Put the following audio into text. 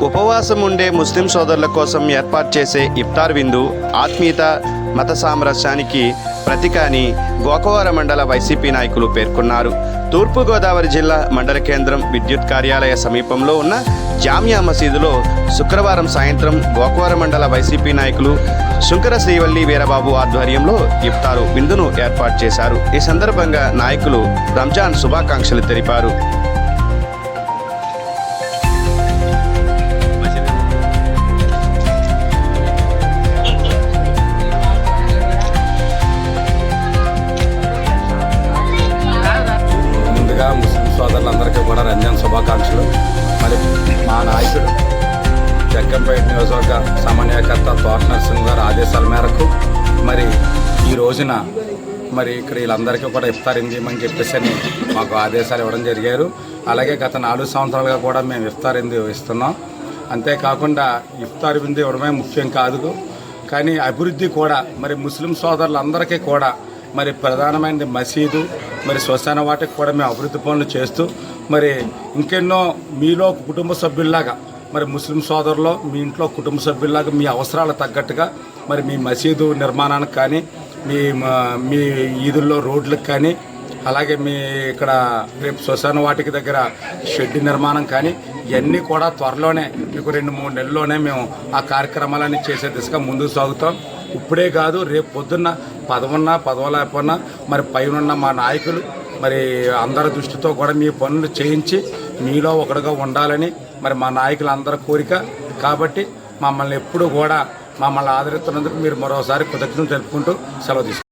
ఉపవాసం ఉండే ముస్లిం సోదరుల కోసం ఏర్పాటు చేసే ఇఫ్తార్ విందు ఆత్మీయత మత సామరస్యానికి ప్రతీక అని గోకవరం మండల వైసీపీ నాయకులు పేర్కొన్నారు. తూర్పుగోదావరి జిల్లా మండల కేంద్రం విద్యుత్ కార్యాలయ సమీపంలో ఉన్న జామియా మసీదులో శుక్రవారం సాయంత్రం గోకవరం మండల వైసీపీ నాయకులు శుంకర శ్రీవల్లి వీరబాబు ఆధ్వర్యంలో ఇఫ్తారు విందును ఏర్పాటు చేశారు. ఈ సందర్భంగా నాయకులు రంజాన్ శుభాకాంక్షలు తెలిపారు. ముస్లిం సోదరులందరికీ కూడా రంజాన్ శుభాకాంక్షలు. మరి మా నాయకుడు జగ్గంపేట నియోజకవర్గ సమన్వయకర్త తోట నరసింహ గారి ఆదేశాల మేరకు మరి ఈ రోజున మరి ఇక్కడ వీళ్ళందరికీ కూడా ఇఫ్తార్ ఇందిమని చెప్పేసి మాకు ఆదేశాలు ఇవ్వడం జరిగారు. అలాగే గత 4 సంవత్సరాలుగా కూడా మేము ఇఫ్తార్ ఇంది ఇస్తున్నాం. అంతేకాకుండా ఇఫ్తార్ విందు ఇవ్వడమే ముఖ్యం కాదు, కానీ అభివృద్ధి కూడా మరి ముస్లిం సోదరులందరికీ కూడా మరి ప్రధానమైనది మసీదు, మరి శ్మశాన వాటికి కూడా మేము అభివృద్ధి పనులు చేస్తూ మరి ఇంకెన్నో మీలో కుటుంబ సభ్యుల్లాగా మరి ముస్లిం సోదరులు మీ ఇంట్లో కుటుంబ సభ్యుల్లాగా మీ అవసరాలకు తగ్గట్టుగా మరి మీ మసీదు నిర్మాణానికి కానీ మీ ఈదుల్లో రోడ్లకు కానీ అలాగే మీ ఇక్కడ రేపు శ్మశాన వాటికి దగ్గర షెడ్ నిర్మాణం కానీ ఇవన్నీ కూడా త్వరలోనే మీకు 2-3 నెలల్లోనే మేము ఆ కార్యక్రమాలన్నీ చేసే దిశగా ముందుకు సాగుతాం. ఇప్పుడే కాదు, రేపు పొద్దున్న పదవున్నా పదవలేకపోయినా మరి పైన మా నాయకులు మరి అందరి దృష్టితో కూడా మీ పనులు చేయించి మీలో ఒకడుగా ఉండాలని మరి మా నాయకులందరి కోరిక. కాబట్టి మమ్మల్ని ఎప్పుడు కూడా మమ్మల్ని ఆదరిస్తున్నందుకు మీరు మరోసారి కృతజ్ఞతలు తెలుపుకుంటూ సెలవు తీసుకుంటాం.